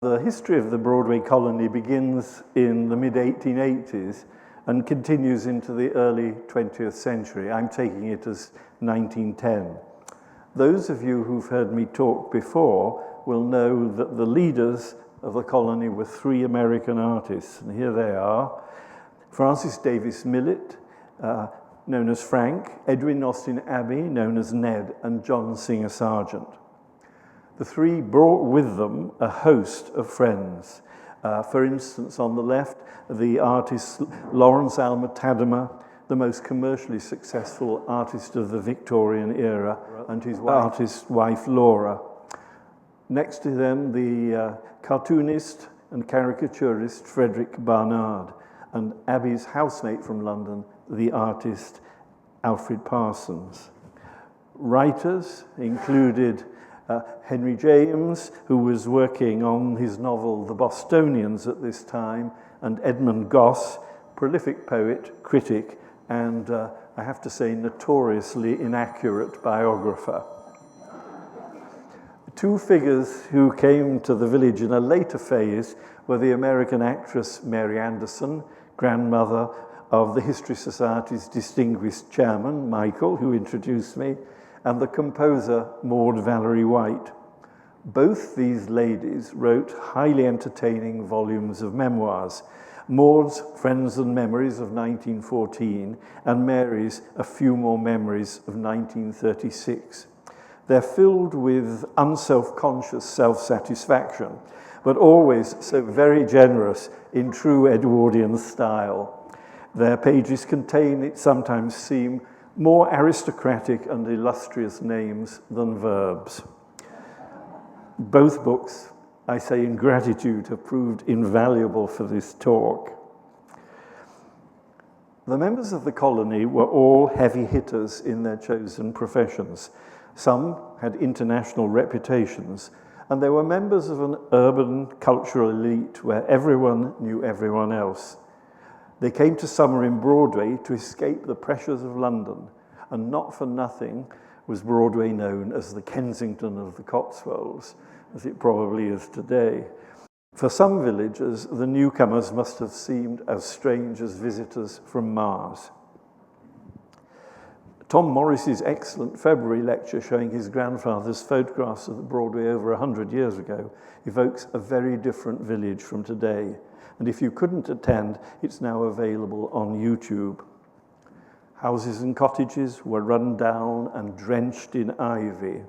The history of the Broadway colony begins in the mid-1880s and continues into the early 20th century. I'm taking it as 1910. Those of you who've heard me talk before will know that the leaders of the colony were three American artists, and here they are. Francis Davis Millet, known as Frank, Edwin Austin Abbey, known as Ned, and John Singer Sargent. The three brought with them a host of friends. For instance, on the left, the artist Lawrence Alma Tadema, the most commercially successful artist of the Victorian era, and his artist wife Laura. Next to them, the cartoonist and caricaturist Frederick Barnard, and Abbey's housemate from London, the artist Alfred Parsons. Writers included Henry James, who was working on his novel The Bostonians at this time, and Edmund Goss, prolific poet, critic, and I have to say notoriously inaccurate biographer. Two figures who came to the village in a later phase were the American actress Mary Anderson, grandmother of the History Society's distinguished chairman, Michael, who introduced me, and the composer Maud Valerie White. Both these ladies wrote highly entertaining volumes of memoirs. Maud's Friends and Memories of 1914, and Mary's A Few More Memories of 1936. They're filled with unself-conscious self-satisfaction, but always so very generous in true Edwardian style. Their pages contain, it sometimes seem, more aristocratic and illustrious names than verbs. Both books, I say in gratitude, have proved invaluable for this talk. The members of the colony were all heavy hitters in their chosen professions. Some had international reputations, and they were members of an urban cultural elite where everyone knew everyone else. They came to summer in Broadway to escape the pressures of London, and not for nothing was Broadway known as the Kensington of the Cotswolds, as it probably is today. For some villagers, the newcomers must have seemed as strange as visitors from Mars. Tom Morris's excellent February lecture showing his grandfather's photographs of the Broadway over 100 years ago evokes a very different village from today. And if you couldn't attend, it's now available on YouTube. Houses and cottages were run down and drenched in ivy.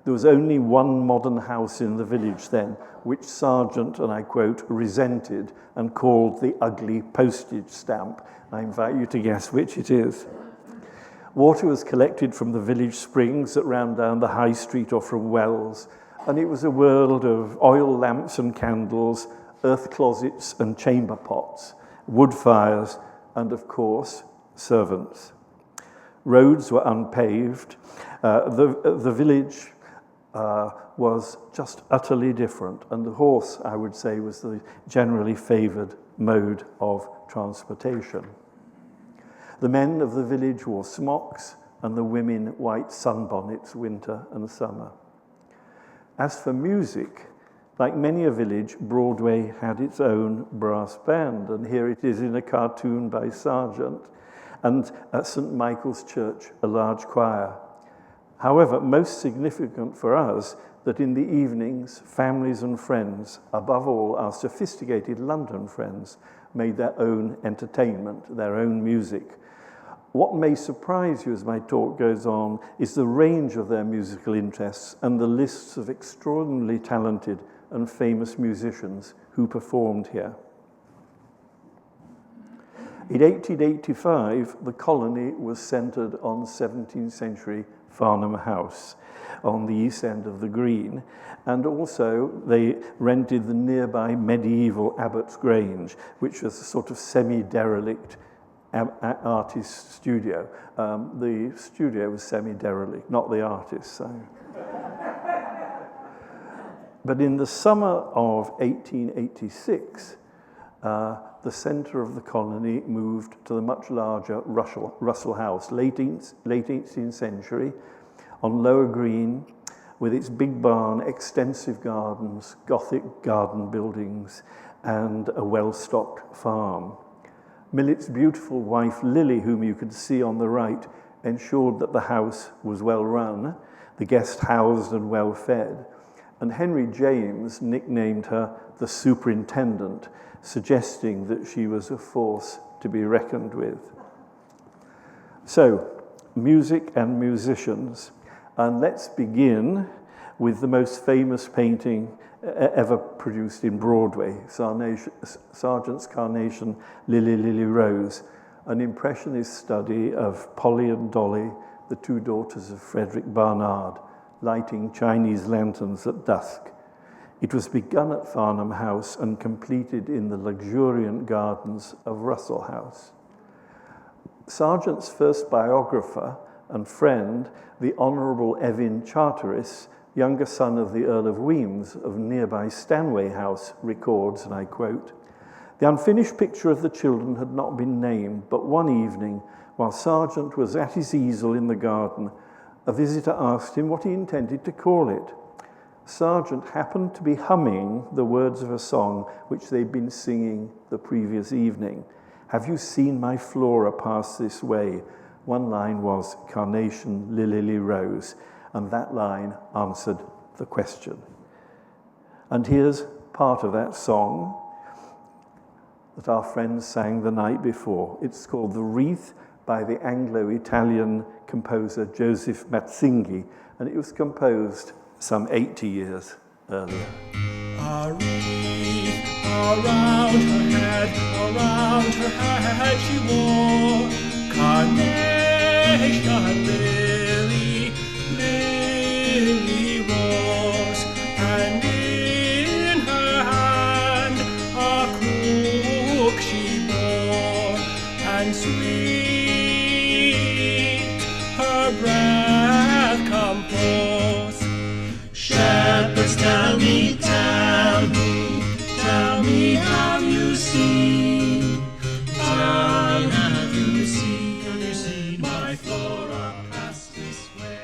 There was only one modern house in the village then, which Sargent, and I quote, resented and called the ugly postage stamp. I invite you to guess which it is. Water was collected from the village springs that ran down the high street or from wells, and it was a world of oil lamps and candles, earth closets and chamber pots, wood fires, and of course, servants. Roads were unpaved. The village was just utterly different, and the horse, I would say, was the generally favoured mode of transportation. The men of the village wore smocks, and the women white sunbonnets winter and summer. As for music, like many a village, Broadway had its own brass band, and here it is in a cartoon by Sargent, and at St. Michael's Church, a large choir. However, most significant for us, that in the evenings, families and friends, above all our sophisticated London friends, made their own entertainment, their own music. What may surprise you as my talk goes on is the range of their musical interests and the lists of extraordinarily talented and famous musicians who performed here. In 1885, the colony was centred on 17th century Farnham House on the east end of the Green, and also they rented the nearby medieval Abbott's Grange, which was a sort of semi-derelict artist studio. The studio was semi-derelict, not the artist. So. But in the summer of 1886, the centre of the colony moved to the much larger Russell House, late 18th century, on Lower Green, with its big barn, extensive gardens, Gothic garden buildings, and a well-stocked farm. Millet's beautiful wife, Lily, whom you can see on the right, ensured that the house was well run, the guests housed and well fed, and Henry James nicknamed her the superintendent, suggesting that she was a force to be reckoned with. So, music and musicians, and let's begin with the most famous painting ever produced in Broadway, Sargent's Carnation, Lily, Lily, Rose, an impressionist study of Polly and Dolly, the two daughters of Frederick Barnard, lighting Chinese lanterns at dusk. It was begun at Farnham House and completed in the luxuriant gardens of Russell House. Sargent's first biographer and friend, the Honourable Evin Charteris, younger son of the Earl of Weems of nearby Stanway House, records, and I quote, "The unfinished picture of the children had not been named, but one evening, while Sargent was at his easel in the garden, a visitor asked him what he intended to call it. Sargent happened to be humming the words of a song which they'd been singing the previous evening. 'Have you seen my Flora pass this way?' One line was, 'Carnation, Lily, Lily, Rose,' and that line answered the question." And here's part of that song that our friends sang the night before. It's called The Wreath by the Anglo-Italian composer Joseph Mazzinghi, and it was composed some 80 years earlier. A wreath around her head she wore, carnation, lily, lily, rose, and in her hand a crook she bore, and sweet her breath composed. Shepherds, tell me, have you seen? Have you seen my Flora pass this way?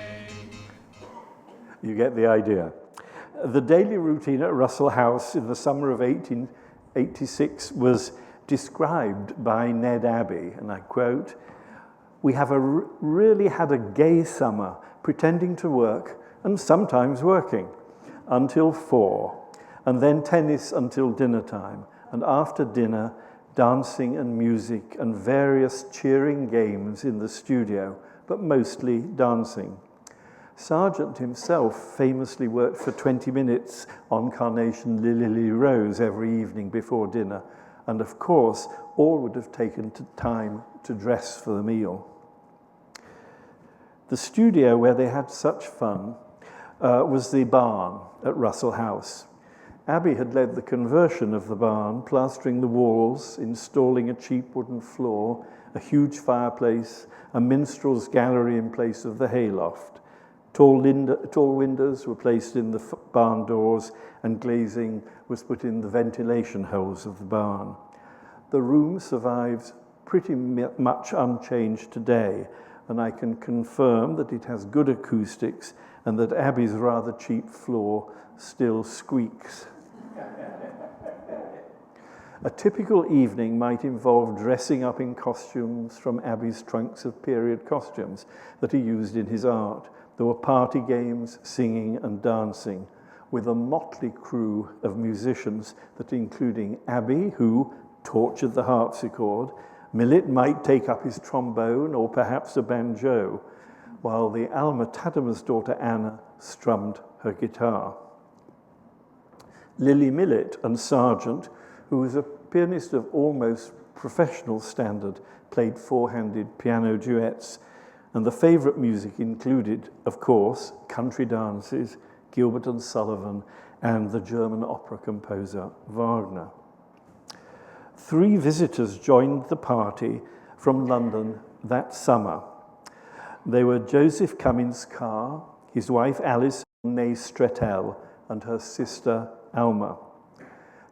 You get the idea. The daily routine at Russell House in the summer of 1886 was described by Ned Abbey, and I quote, "We have really had a gay summer, pretending to work and sometimes working until 4, and then tennis until dinner time, and after dinner, dancing and music and various cheering games in the studio, but mostly dancing." Sargent himself famously worked for 20 minutes on Carnation, Lily, Lily, Rose every evening before dinner, and of course, all would have taken time to dress for the meal. The studio where they had such fun was the barn at Russell House. Abbey had led the conversion of the barn, plastering the walls, installing a cheap wooden floor, a huge fireplace, a minstrel's gallery in place of the hayloft. Tall windows were placed in the barn doors, and glazing was put in the ventilation holes of the barn. The room survives pretty much unchanged today, and I can confirm that it has good acoustics and that Abbey's rather cheap floor still squeaks. A typical evening might involve dressing up in costumes from Abbey's trunks of period costumes that he used in his art. There were party games, singing and dancing, with a motley crew of musicians that including Abbey, who tortured the harpsichord, Millet might take up his trombone or perhaps a banjo, while the Alma Tadema's daughter Anna strummed her guitar. Lily Millet and Sargent, who was a pianist of almost professional standard, played four-handed piano duets, and the favourite music included, of course, country dances, Gilbert and Sullivan, and the German opera composer Wagner. 3 visitors joined the party from London that summer. They were Joseph Cummins Carr, his wife Alice née Stretel, and her sister Alma.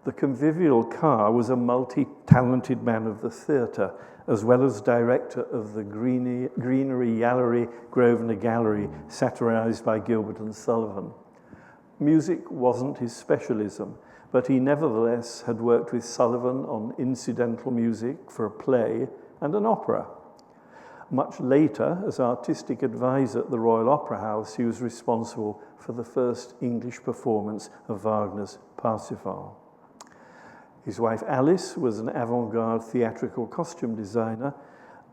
The convivial car was a multi-talented man of the theatre, as well as director of the Greenery Gallery, Grosvenor Gallery, satirised by Gilbert and Sullivan. Music wasn't his specialism, but he nevertheless had worked with Sullivan on incidental music for a play and an opera. Much later, as artistic advisor at the Royal Opera House, he was responsible for the first English performance of Wagner's Parsifal. His wife Alice was an avant-garde theatrical costume designer,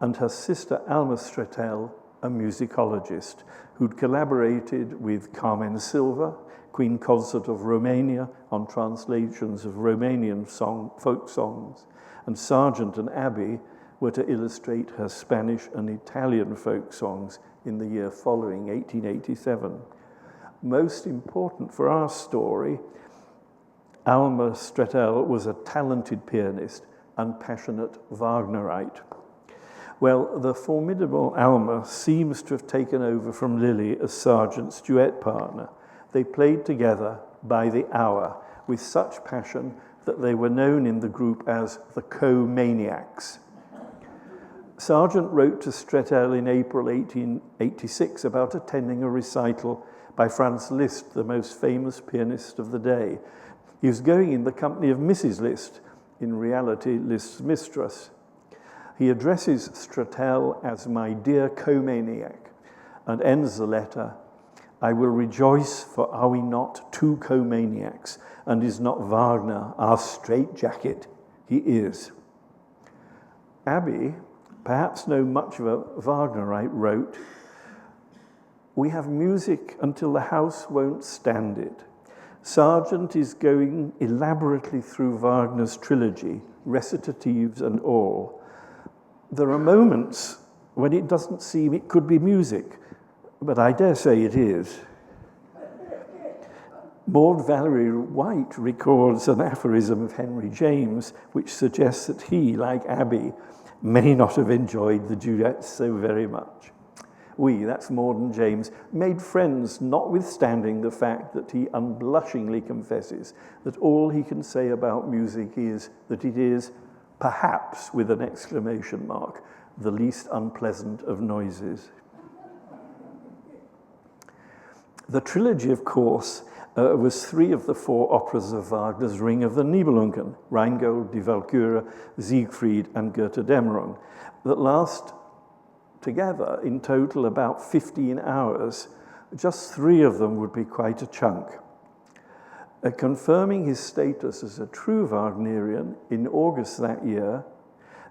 and her sister Alma Stratel, a musicologist, who'd collaborated with Carmen Silva, Queen Consort of Romania, on translations of Romanian folk songs, and Sargent and Abbey were to illustrate her Spanish and Italian folk songs in the year following, 1887. Most important for our story, Alma Stratel was a talented pianist and passionate Wagnerite. Well, the formidable Alma seems to have taken over from Lily as Sargent's duet partner. They played together by the hour with such passion that they were known in the group as the Co-Maniacs. Sargent wrote to Stratel in April 1886 about attending a recital by Franz Liszt, the most famous pianist of the day. He was going in the company of Mrs. Liszt, in reality Liszt's mistress. He addresses Stratel as "my dear co-maniac," and ends the letter, "I will rejoice, for are we not two co-maniacs, and is not Wagner our straitjacket? He is." Abbey, perhaps no much of a Wagnerite, wrote, "We have music until the house won't stand it. Sargent is going elaborately through Wagner's trilogy, recitatives and all. There are moments when it doesn't seem it could be music, but I dare say it is." Maud Valerie White records an aphorism of Henry James, which suggests that he, like Abbey, may not have enjoyed the duets so very much. We, that's Maud and James, made friends notwithstanding the fact that he unblushingly confesses that all he can say about music is that it is, perhaps with an exclamation mark, the least unpleasant of noises. The trilogy, of course, was three of the four operas of Wagner's Ring of the Nibelungen, Rheingold, Die Walküre, Siegfried, and Götterdämmerung, that last together in total about 15 hours. Just three of them would be quite a chunk. Confirming his status as a true Wagnerian, in August that year,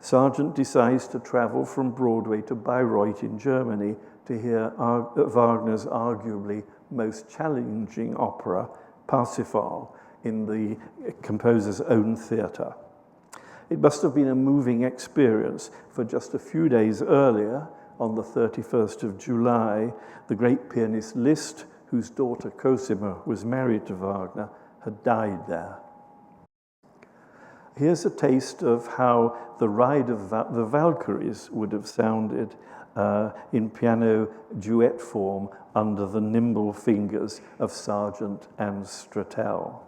Sargent decides to travel from Broadway to Bayreuth in Germany to hear Wagner's arguably most challenging opera, Parsifal, in the composer's own theatre. It must have been a moving experience, for just a few days earlier, on the 31st of July, the great pianist Liszt, whose daughter Cosima was married to Wagner, had died there. Here's a taste of how the Ride of the Valkyries would have sounded in piano duet form under the nimble fingers of Sargent and Stratel.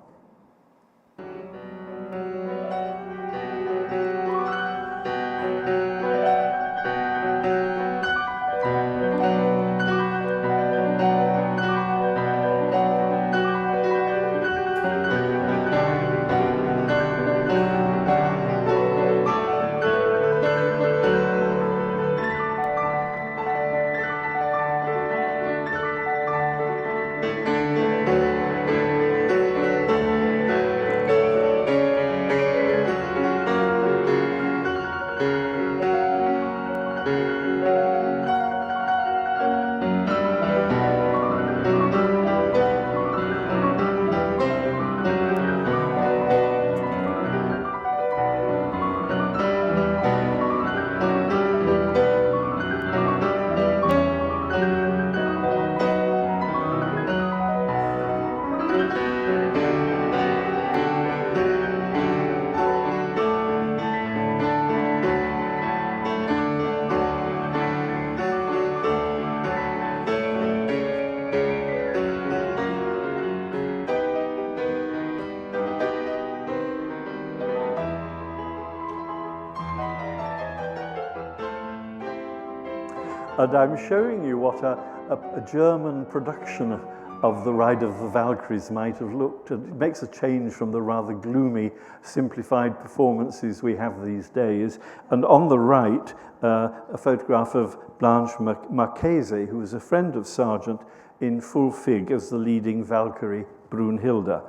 And I'm showing you what a German production of The Ride of the Valkyries might have looked. It makes a change from the rather gloomy, simplified performances we have these days. And on the right, a photograph of Blanche Marchese, who was a friend of Sargent, in full fig as the leading Valkyrie, Brunhilde.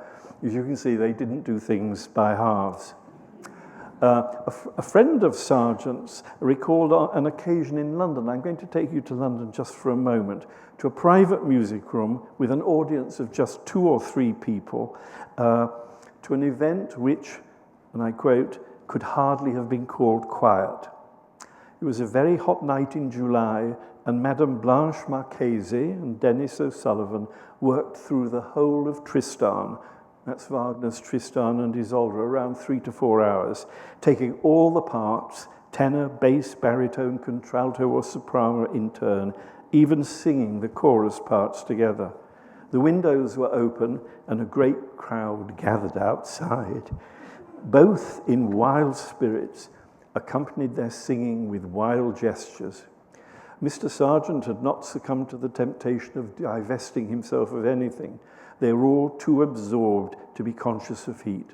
As you can see, they didn't do things by halves. A friend of Sargent's recalled an occasion in London. I'm going to take you to London just for a moment, to a private music room with an audience of just 2 or 3 people, to an event which, and I quote, could hardly have been called quiet. It was a very hot night in July, and Madame Blanche Marchese and Denis O'Sullivan worked through the whole of Tristan. That's Wagner's Tristan and Isolde, around 3 to 4 hours, taking all the parts, tenor, bass, baritone, contralto or soprano in turn, even singing the chorus parts together. The windows were open and a great crowd gathered outside. Both in wild spirits accompanied their singing with wild gestures. Mr. Sargent had not succumbed to the temptation of divesting himself of anything. They were all too absorbed to be conscious of heat.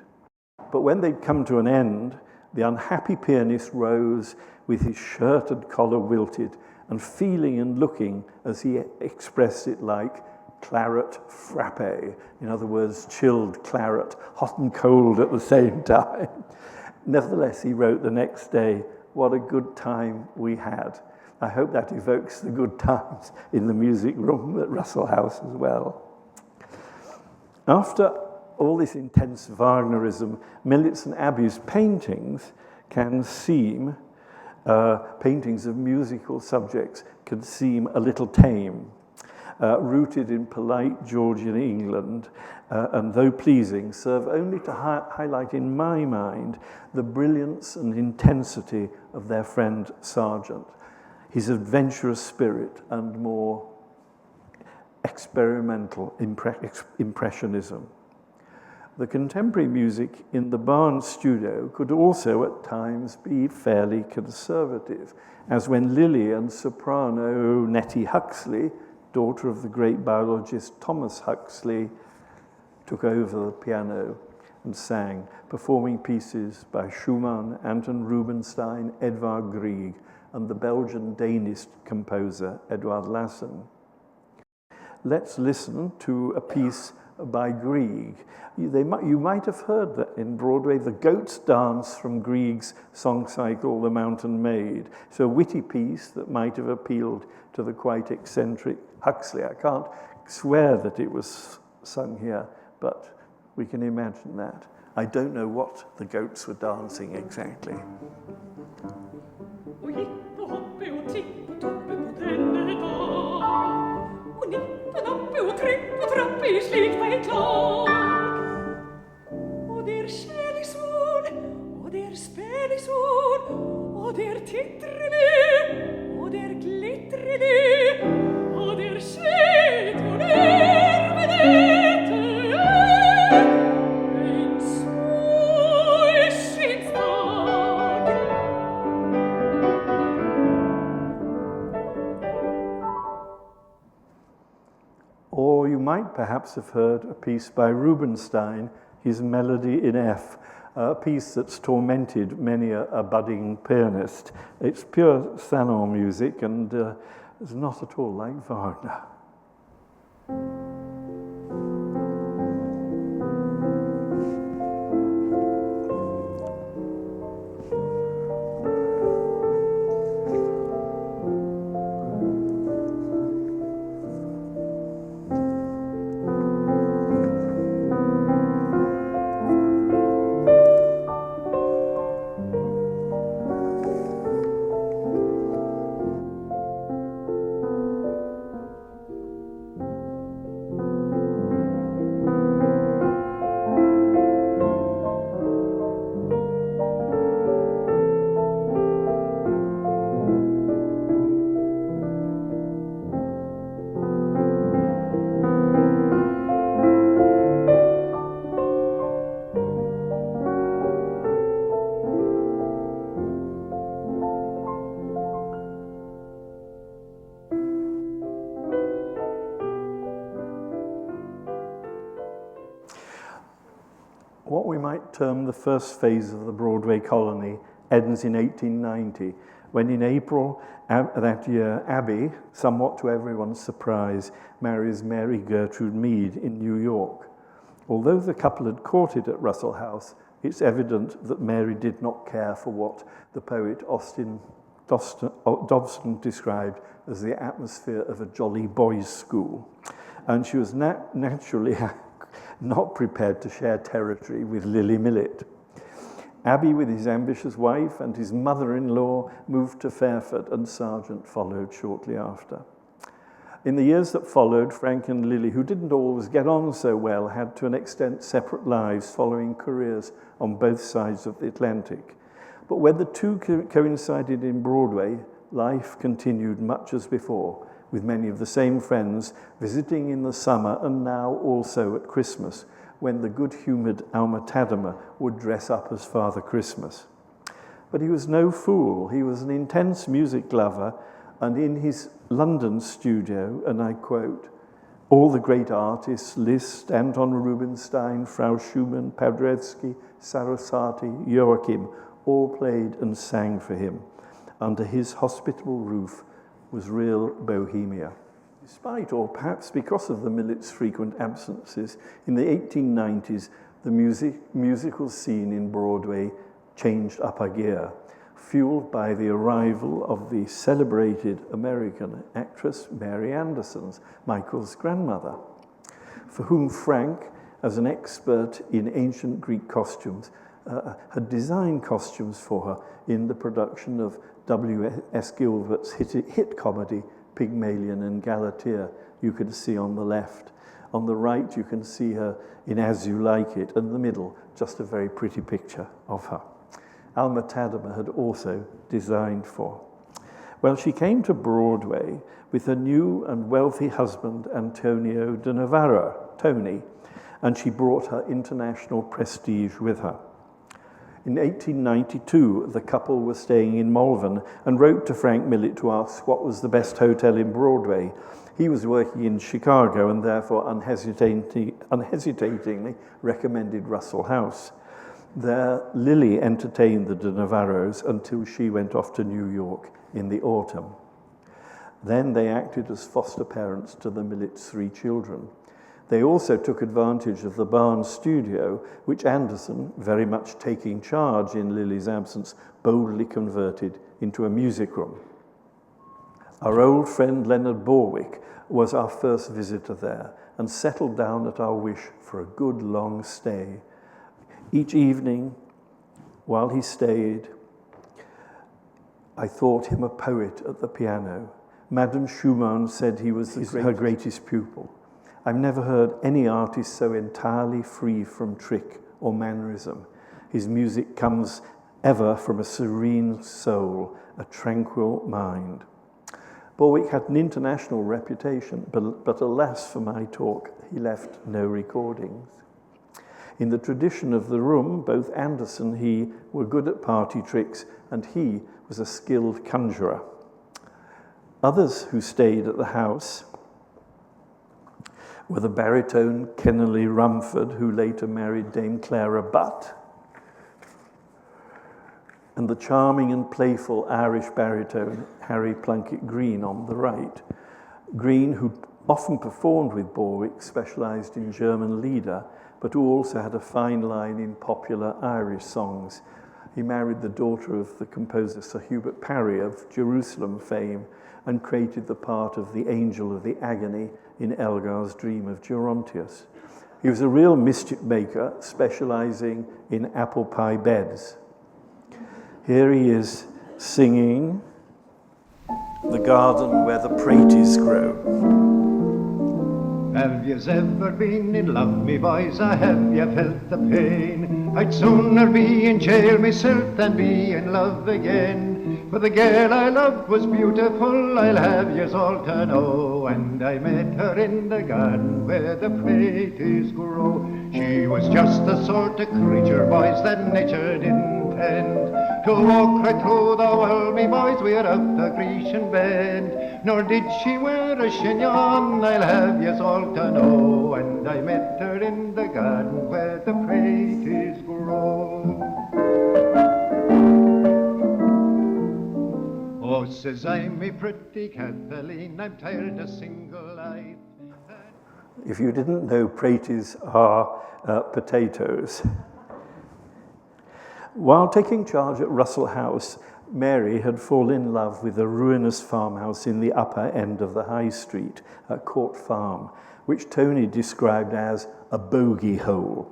But when they'd come to an end, the unhappy pianist rose with his shirt and collar wilted and feeling and looking, as he expressed it, like claret frappe. In other words, chilled claret, hot and cold at the same time. Nevertheless, he wrote the next day, "What a good time we had." I hope that evokes the good times in the music room at Russell House as well. After all this intense Wagnerism, Melitzen Abbey's paintings can seem, paintings of musical subjects can seem a little tame, rooted in polite Georgian England, and though pleasing, serve only to highlight in my mind the brilliance and intensity of their friend Sargent, his adventurous spirit and more experimental impressionism. The contemporary music in the Barnes studio could also at times be fairly conservative, as when Lily and soprano Nettie Huxley, daughter of the great biologist Thomas Huxley, took over the piano and sang, performing pieces by Schumann, Anton Rubinstein, Edvard Grieg, and the Belgian-Danish composer Edward Lassen. Let's listen to a piece by Grieg. You might have heard that in Broadway, the Goat's Dance from Grieg's song cycle, The Mountain Maid. So a witty piece that might have appealed to the quite eccentric Huxley. I can't swear that it was sung here, but we can imagine that. I don't know what the goats were dancing exactly. Or you might perhaps have heard a piece by Rubinstein, his Melody in F, a piece that's tormented many a budding pianist. It's pure salon music and it's not at all like Wagner. What we might term the first phase of the Broadway colony ends in 1890, when in April that year, Abby, somewhat to everyone's surprise, marries Mary Gertrude Mead in New York. Although the couple had courted at Russell House, it's evident that Mary did not care for what the poet Austin Dobson described as the atmosphere of a jolly boys' school. And she was naturally not prepared to share territory with Lily Millett. Abby, with his ambitious wife and his mother-in-law, moved to Fairford, and Sargent followed shortly after. In the years that followed, Frank and Lily, who didn't always get on so well, had to an extent separate lives, following careers on both sides of the Atlantic. But when the two coincided in Broadway, life continued much as before, with many of the same friends visiting in the summer and now also at Christmas, when the good-humoured Alma Tadema would dress up as Father Christmas. But he was no fool. He was an intense music lover, and in his London studio, and I quote, all the great artists, Liszt, Anton Rubinstein, Frau Schumann, Paderewski, Sarasate, Joachim, all played and sang for him. Under his hospitable roof was real bohemia. Despite, or perhaps because of the Millet's frequent absences, in the 1890s, the musical scene in Broadway changed up a gear, fueled by the arrival of the celebrated American actress Mary Anderson, Michael's grandmother, for whom Frank, as an expert in ancient Greek costumes, had designed costumes for her in the production of W.S. Gilbert's hit comedy Pygmalion and Galatea, you can see on the left. On the right, you can see her in As You Like It, and in the middle, just a very pretty picture of her. Alma Tadema had also designed for. Well, she came to Broadway with her new and wealthy husband, Antonio de Navarro, Tony, and she brought her international prestige with her. In 1892, the couple were staying in Malvern and wrote to Frank Millet to ask what was the best hotel in Broadway. He was working in Chicago and therefore unhesitatingly recommended Russell House. There, Lily entertained the de Navarros until she went off to New York in the autumn. Then they acted as foster parents to the Millet's 3 children. They also took advantage of the Barnes studio, which Anderson, very much taking charge in Lily's absence, boldly converted into a music room. Our old friend Leonard Borwick was our first visitor there and settled down at our wish for a good long stay. Each evening, while he stayed, I thought him a poet at the piano. Madame Schumann said he was her greatest pupil. I've never heard any artist so entirely free from trick or mannerism. His music comes ever from a serene soul, a tranquil mind. Borwick had an international reputation, but alas for my talk, he left no recordings. In the tradition of the room, both Anderson and he were good at party tricks, and he was a skilled conjurer. Others who stayed at the house were the baritone Kennelly Rumford, who later married Dame Clara Butt, and the charming and playful Irish baritone Harry Plunkett Green on the right. Green, who often performed with Borwick, specialised in German Lieder, but who also had a fine line in popular Irish songs. He married the daughter of the composer Sir Hubert Parry of Jerusalem fame and created the part of the Angel of the Agony in Elgar's Dream of Gerontius. He was a real mischief maker, specialising in apple pie beds. Here he is singing The Garden Where the Praties Grow. Have yous ever been in love, me boys, or have you felt the pain? I'd sooner be in jail myself than be in love again. For the girl I loved was beautiful, I'll have yous all to know. And I met her in the garden where the praties grow. She was just the sort of creature, boys, that nature didn't intend to walk right through the world, me boys, we're of the Grecian band. nor did she wear a chignon, I'll have yous all to know. And I met her in the garden where the praties grow. Oh, says I, me pretty Kathleen, I'm tired of single life. If you didn't know, praties are potatoes. While taking charge at Russell House, Mary had fallen in love with a ruinous farmhouse in the upper end of the High Street at Court Farm, which Tony described as a bogey hole,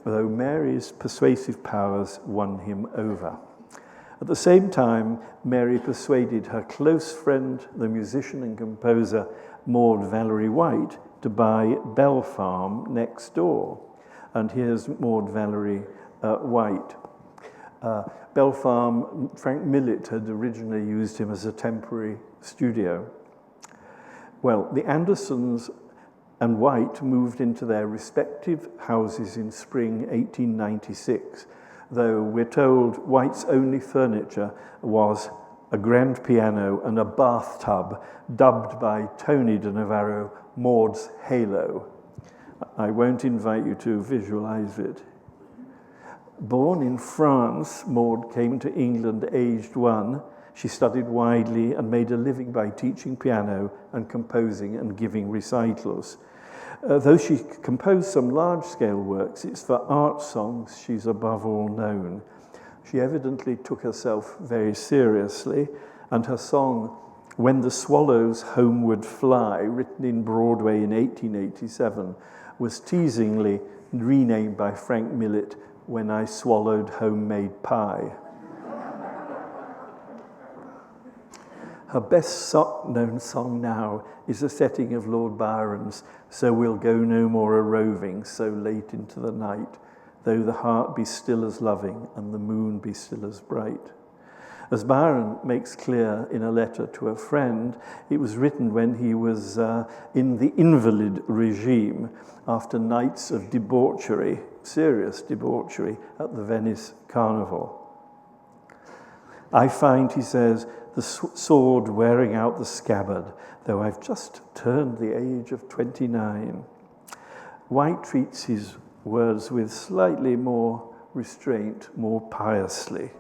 though Mary's persuasive powers won him over. At the same time, Mary persuaded her close friend, the musician and composer Maud Valerie White, to buy Bell Farm next door. And here's Maud Valerie White. Bell Farm, Frank Millet had originally used him as a temporary studio. Well, the Andersons and White moved into their respective houses in spring 1896, though we're told White's only furniture was a grand piano and a bathtub dubbed by Tony de Navarro Maud's Halo. I won't invite you to visualize it. Born in France, Maud came to England aged 1. She studied widely and made a living by teaching piano and composing and giving recitals. Though she composed some large-scale works, it's for art songs she's above all known. She evidently took herself very seriously, and her song, When the Swallows Homeward Fly, written in Broadway in 1887, was teasingly renamed by Frank Millet, When I Swallowed Homemade Pie. Her best-known song now is a setting of Lord Byron's So We'll Go No More A-Roving, So Late Into the Night, Though the heart be still as loving and the moon be still as bright. As Byron makes clear in a letter to a friend, it was written when he was in the invalid regime after nights of debauchery, serious debauchery, at the Venice Carnival. I find, he says, the sword wearing out the scabbard, though I've just turned the age of 29. White treats his words with slightly more restraint, more piously.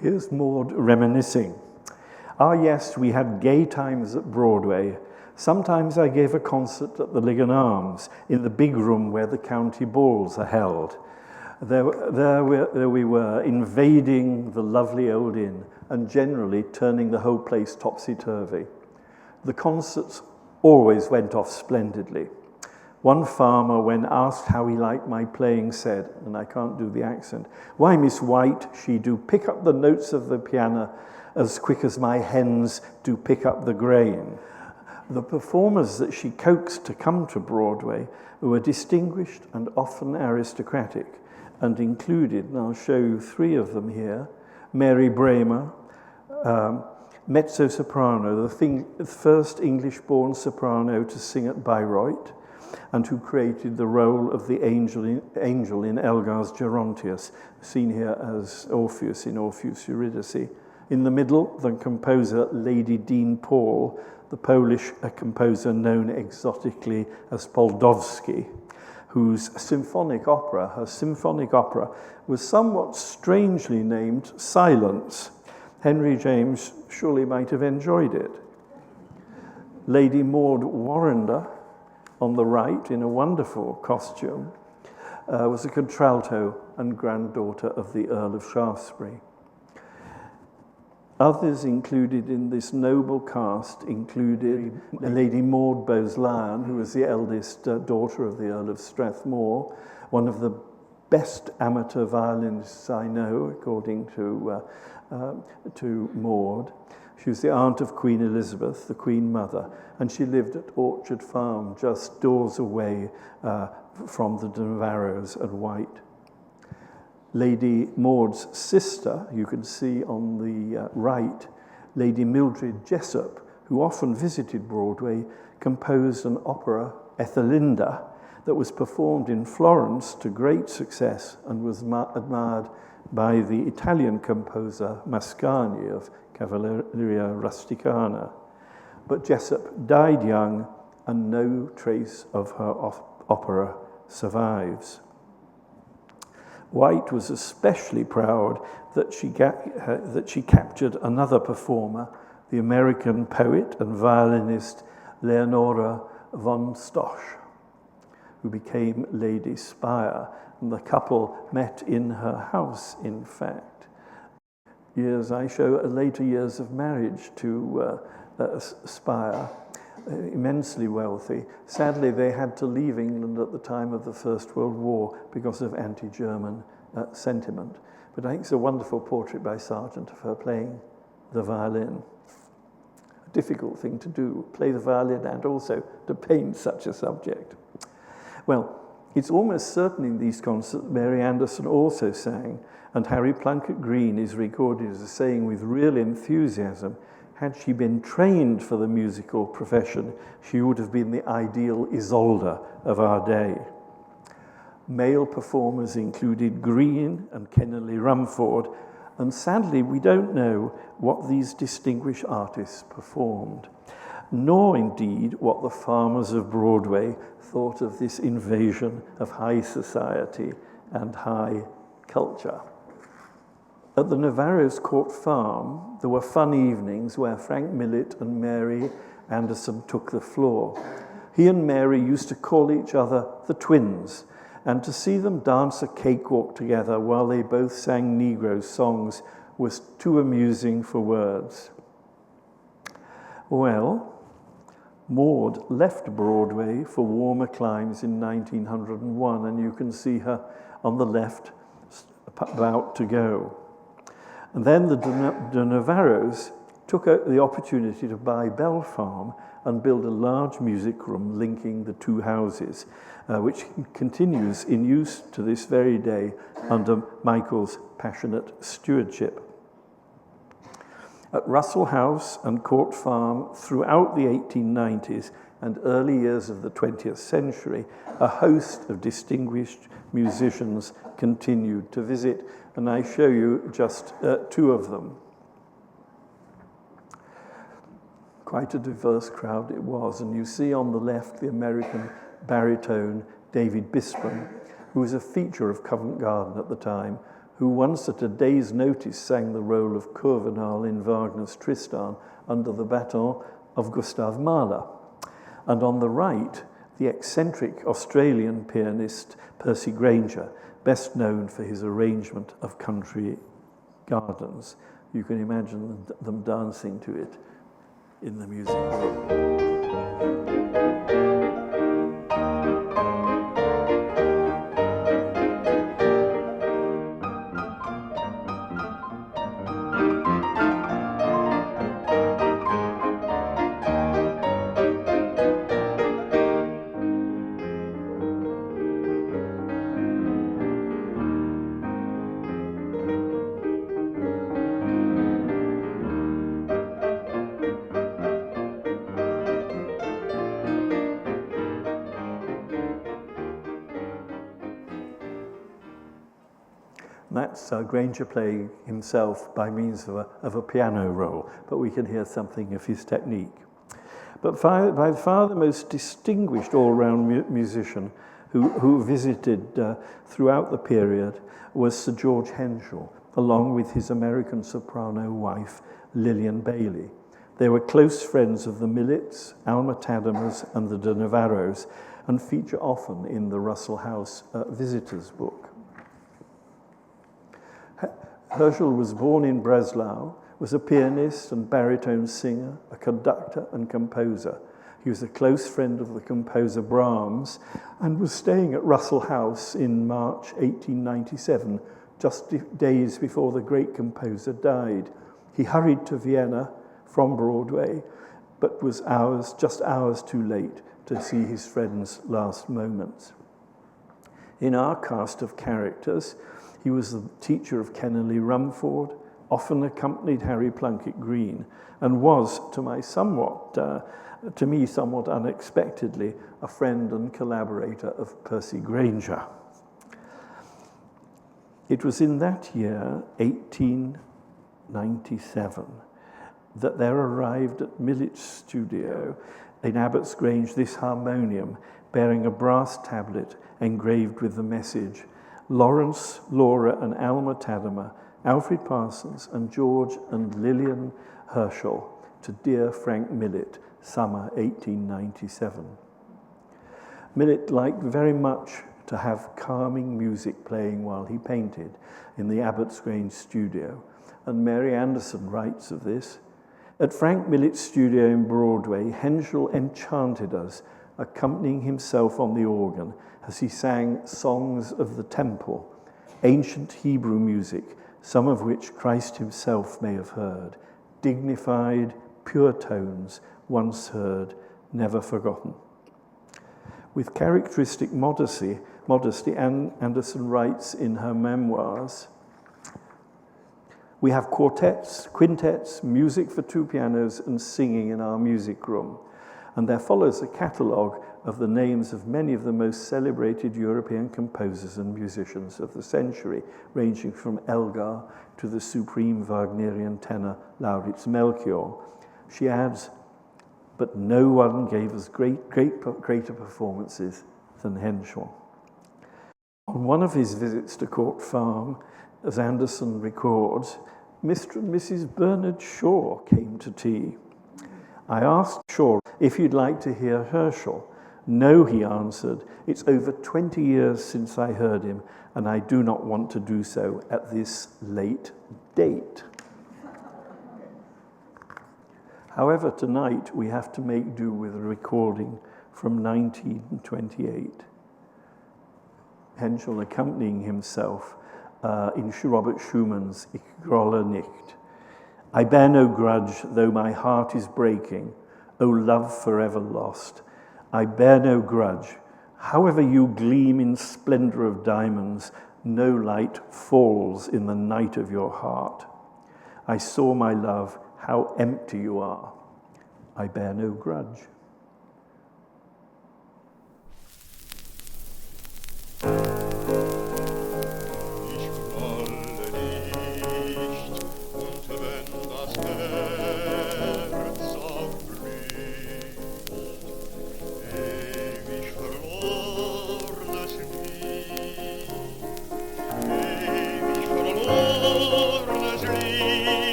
Here's Maud reminiscing. Ah, yes, we had gay times at Broadway. Sometimes I gave a concert at the Lincoln Arms in the big room where the county balls are held. There we were, invading the lovely old inn and generally turning the whole place topsy-turvy. The concerts always went off splendidly. One farmer, when asked how he liked my playing, said, and I can't do the accent, "Why, Miss White, she do pick up the notes of the piano as quick as my hens do pick up the grain." The performers that she coaxed to come to Broadway were distinguished and often aristocratic, and included, and I'll show you three of them here, Mary Bramer, mezzo-soprano, the first English-born soprano to sing at Bayreuth, and who created the role of the angel in Elgar's Gerontius, seen here as Orpheus in Orpheus Eurydice. In the middle, the composer Lady Dean Paul, the Polish composer known exotically as Poldowski, whose symphonic opera, her symphonic opera, was somewhat strangely named Silence. Henry James surely might have enjoyed it. Lady Maud Warrender, on the right, in a wonderful costume, was a contralto and granddaughter of the Earl of Shaftesbury. Others included in this noble cast included Lady Maud Bowes-Lyon, who was the eldest daughter of the Earl of Strathmore, one of the best amateur violinists I know, according to Maud. She was the aunt of Queen Elizabeth, the Queen Mother, and she lived at Orchard Farm, just doors away from the de Navarros and White. Lady Maud's sister, you can see on the right, Lady Mildred Jessup, who often visited Broadway, composed an opera, Ethelinda, that was performed in Florence to great success and was admired by the Italian composer Mascagni of Cavalleria Rusticana. But Jessup died young, and no trace of her opera survives. White was especially proud that she captured another performer, the American poet and violinist Leonora von Stosch, who became Lady Spire, and the couple met in her house, in fact. I show later years of marriage to Spire, immensely wealthy. Sadly, they had to leave England at the time of the First World War because of anti-German sentiment. But I think it's a wonderful portrait by Sargent of her playing the violin. A difficult thing to do, play the violin and also to paint such a subject. Well, it's almost certain in these concerts that Mary Anderson also sang, and Harry Plunkett Green is recorded as saying with real enthusiasm, had she been trained for the musical profession, she would have been the ideal Isolde of our day. Male performers included Green and Kennelly Rumford, and sadly we don't know what these distinguished artists performed, nor indeed what the farmers of Broadway thought of this invasion of high society and high culture. At the Navarro's Court Farm, there were fun evenings where Frank Millet and Mary Anderson took the floor. He and Mary used to call each other the twins, and to see them dance a cakewalk together while they both sang Negro songs was too amusing for words. Well, Maud left Broadway for warmer climes in 1901, and you can see her on the left about to go. And then the de Navarros took the opportunity to buy Bell Farm and build a large music room linking the two houses, which continues in use to this very day under Michael's passionate stewardship. At Russell House and Court Farm throughout the 1890s and early years of the 20th century, a host of distinguished musicians continued to visit, and I show you just two of them. Quite a diverse crowd it was, and you see on the left the American baritone David Bispham, who was a feature of Covent Garden at the time, who once at a day's notice sang the role of Kurvenal in Wagner's Tristan under the baton of Gustav Mahler. And on the right, the eccentric Australian pianist Percy Grainger, best known for his arrangement of country gardens. You can imagine them dancing to it in the music room. And that's Granger playing himself by means of a piano roll, but we can hear something of his technique. But by far the most distinguished all-round musician who visited throughout the period was Sir George Henschel, along with his American soprano wife, Lillian Bailey. They were close friends of the Millets, Alma Tademers, and the de Navarros, and feature often in the Russell House Visitors book. Herschel was born in Breslau, was a pianist and baritone singer, a conductor and composer. He was a close friend of the composer Brahms and was staying at Russell House in March 1897, just days before the great composer died. He hurried to Vienna from Broadway, but was just hours too late to see his friend's last moments. In our cast of characters, he was the teacher of Kennerly Rumford, often accompanied Harry Plunkett Green, and was, to me somewhat unexpectedly, a friend and collaborator of Percy Grainger. It was in that year, 1897, that there arrived at Millet's studio in Abbots Grange this harmonium bearing a brass tablet engraved with the message, Lawrence, Laura and Alma Tadema, Alfred Parsons and George and Lillian Herschel, to dear Frank Millet, summer 1897. Millet liked very much to have calming music playing while he painted in the Abbots Grange studio, and Mary Anderson writes of this. At Frank Millet's studio in Broadway, Henschel enchanted us, accompanying himself on the organ as he sang songs of the temple, ancient Hebrew music, some of which Christ himself may have heard, dignified, pure tones, once heard, never forgotten. With characteristic modesty, Anne Anderson writes in her memoirs, we have quartets, quintets, music for two pianos, and singing in our music room. And there follows a catalogue of the names of many of the most celebrated European composers and musicians of the century, ranging from Elgar to the supreme Wagnerian tenor Lauritz Melchior. She adds, but no one gave us greater performances than Henschel. On one of his visits to Court Farm, as Anderson records, Mr. and Mrs. Bernard Shaw came to tea. I asked Shaw if he'd like to hear Herschel. No, he answered, it's over 20 years since I heard him, and I do not want to do so at this late date. However, tonight we have to make do with a recording from 1928. Henschel accompanying himself in Robert Schumann's Ich grolle nicht. I bear no grudge, though my heart is breaking, O love forever lost. I bear no grudge. However you gleam in splendor of diamonds, no light falls in the night of your heart. I saw, my love, how empty you are. I bear no grudge.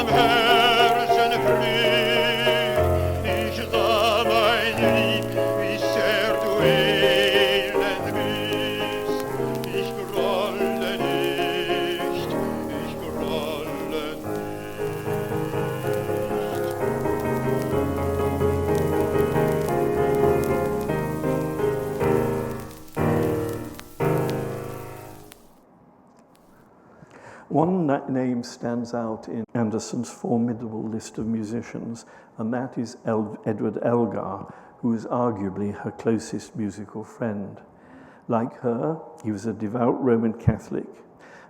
Herzen One name stands out in Anderson's formidable list of musicians, and that is Edward Elgar, who is arguably her closest musical friend. Like her, he was a devout Roman Catholic.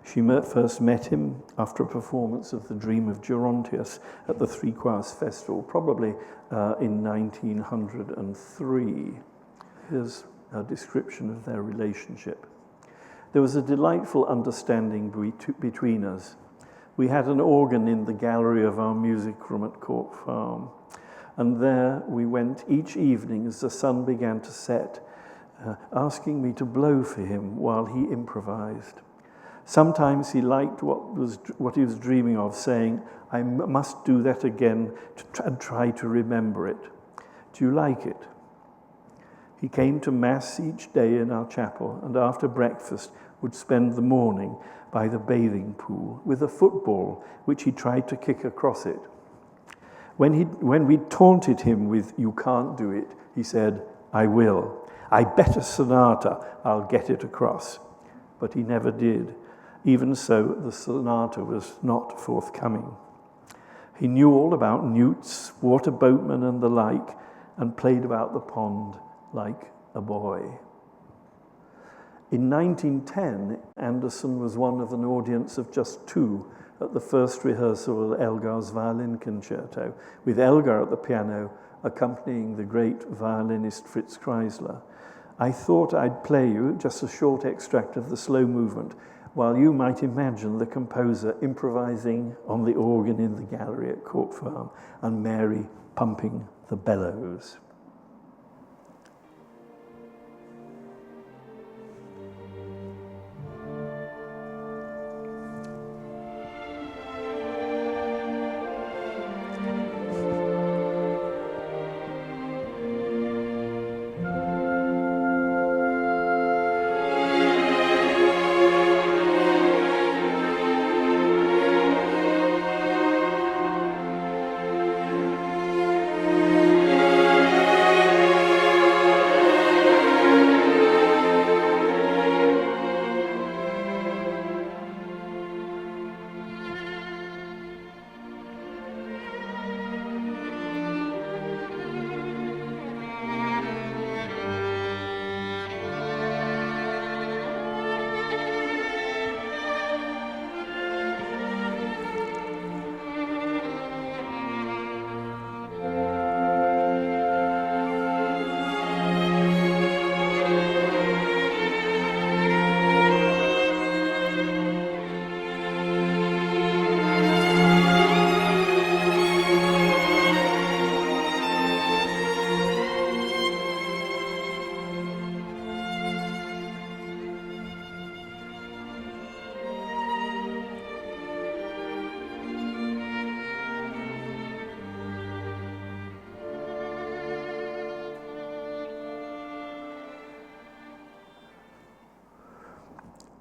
She first met him after a performance of The Dream of Gerontius at the Three Choirs Festival, probably in 1903. Here's a description of their relationship. There was a delightful understanding between us. We had an organ in the gallery of our music room at Court Farm, and there we went each evening as the sun began to set, asking me to blow for him while he improvised. Sometimes he liked what he was dreaming of, saying, "I must do that again and try to remember it. Do you like it?" He came to Mass each day in our chapel, and after breakfast would spend the morning by the bathing pool with a football which he tried to kick across it. When we taunted him with, "You can't do it," he said, "I will. I bet a sonata I'll get it across." But he never did. Even so, the sonata was not forthcoming. He knew all about newts, water boatmen and the like, and played about the pond like a boy. In 1910, Anderson was one of an audience of just two at the first rehearsal of Elgar's violin concerto, with Elgar at the piano accompanying the great violinist Fritz Kreisler. I thought I'd play you just a short extract of the slow movement, while you might imagine the composer improvising on the organ in the gallery at Court Farm and Mary pumping the bellows.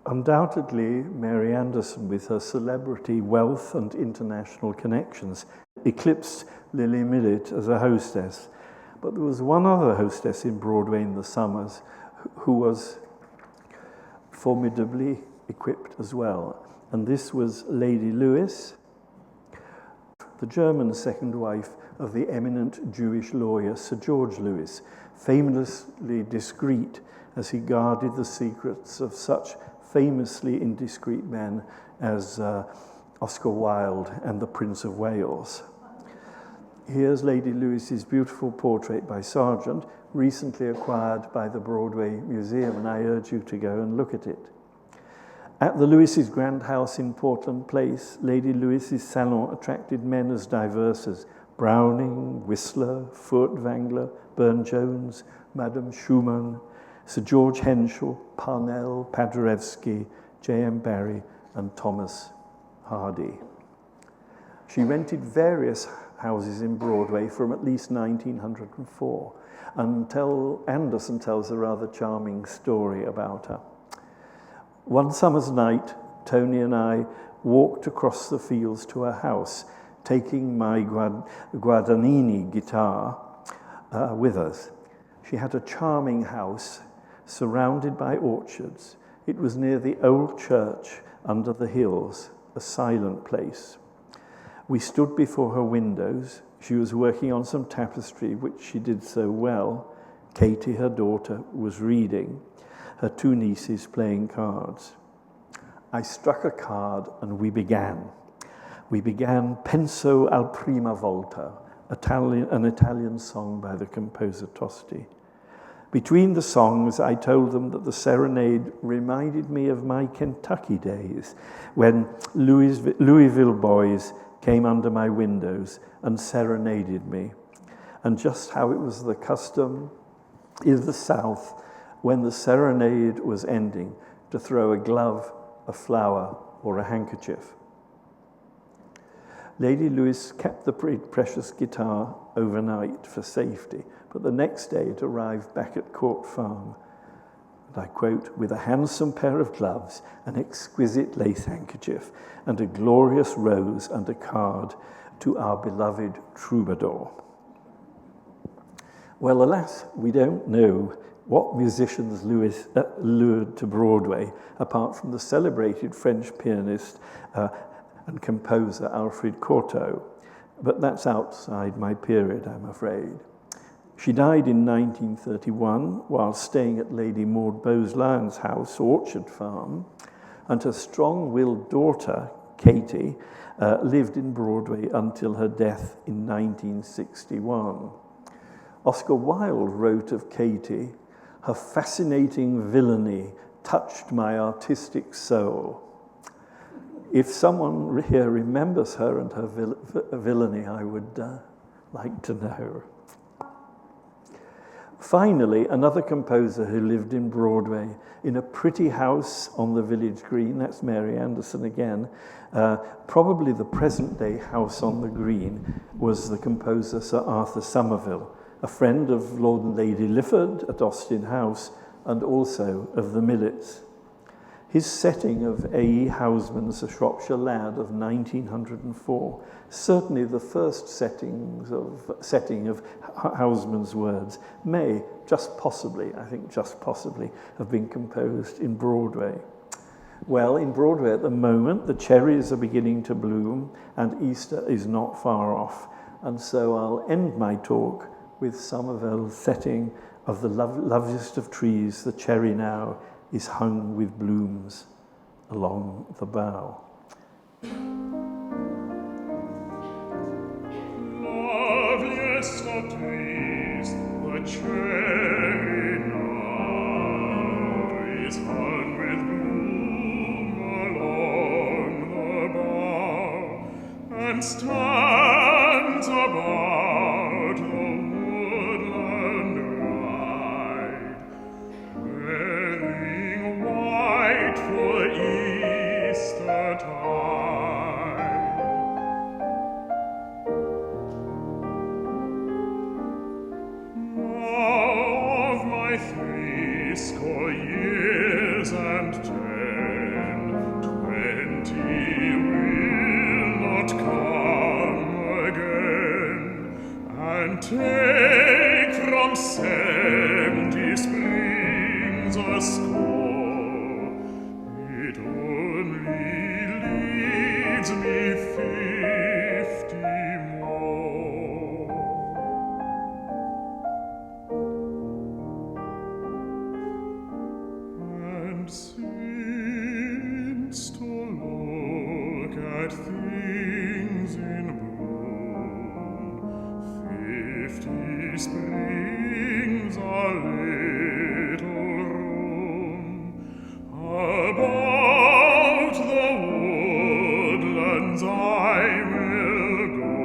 Undoubtedly, Mary Anderson, with her celebrity, wealth, and international connections, eclipsed Lily Millett as a hostess. But there was one other hostess in Broadway in the summers who was formidably equipped as well. And this was Lady Lewis, the German second wife of the eminent Jewish lawyer Sir George Lewis, famously discreet as he guarded the secrets of such famously indiscreet men as Oscar Wilde and the Prince of Wales. Here's Lady Lewis's beautiful portrait by Sargent, recently acquired by the Broadway Museum, and I urge you to go and look at it. At the Lewis's grand house in Portland Place, Lady Lewis's salon attracted men as diverse as Browning, Whistler, Furtwängler, Burne-Jones, Madame Schumann, Sir George Henschel, Parnell, Paderewski, J.M. Barrie, and Thomas Hardy. She rented various houses in Broadway from at least 1904, until Anderson tells a rather charming story about her. One summer's night, Tony and I walked across the fields to her house, taking my Guadagnini guitar with us. She had a charming house surrounded by orchards. It was near the old church under the hills, a silent place. We stood before her windows. She was working on some tapestry, which she did so well. Katie, her daughter, was reading, her two nieces playing cards. I struck a card and we began. We began Penso al prima volta, an Italian song by the composer Tosti. Between the songs, I told them that the serenade reminded me of my Kentucky days, when Louisville boys came under my windows and serenaded me, and just how it was the custom in the South, when the serenade was ending, to throw a glove, a flower, or a handkerchief. Lady Lewis kept the precious guitar overnight for safety, but the next day it arrived back at Court Farm, and I quote, with a handsome pair of gloves, an exquisite lace handkerchief, and a glorious rose and a card to our beloved troubadour. Well, alas, we don't know what musicians Lewis lured to Broadway, apart from the celebrated French pianist and composer Alfred Cortot. But that's outside my period, I'm afraid. She died in 1931 while staying at Lady Maud Bowes-Lyon's house, Orchard Farm, and her strong-willed daughter, Katie, lived in Broadway until her death in 1961. Oscar Wilde wrote of Katie, her fascinating villainy touched my artistic soul. If someone here remembers her and her villainy, I would like to know. Finally, another composer who lived in Broadway in a pretty house on the village green, that's Mary Anderson again, probably the present-day house on the green, was the composer Sir Arthur Somerville, a friend of Lord and Lady Lifford at Austin House and also of the Millets. His setting of A.E. Housman's A Shropshire Lad of 1904, certainly the first setting of Housman's words, may just possibly have been composed in Broadway. Well, in Broadway at the moment, the cherries are beginning to bloom and Easter is not far off. And so I'll end my talk with Somerville's setting of the loveliest of trees, the cherry now is hung with blooms along the bough. Loveliest of trees, the cherry now is hung with bloom along the bough, and stands about the woodland wide, wearing white for Eastertide. Now of my threescore years and 20 will not come again, and take from 70 springs a score. It only leads me 50 more. And since to look at things in bloom, 50 springs are little room. About the woodlands I will go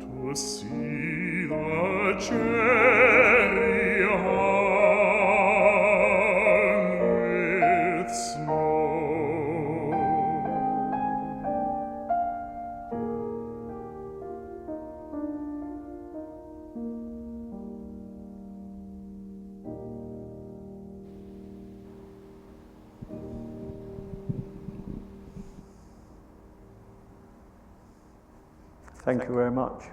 to see the cherry hung with snow. Thank you very much.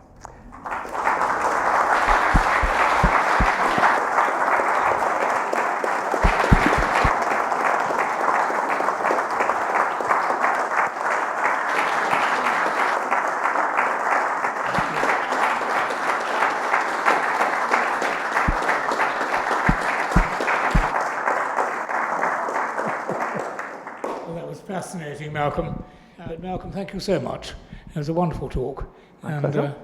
fascinating, Malcolm. Malcolm, thank you so much. It was a wonderful talk. My pleasure.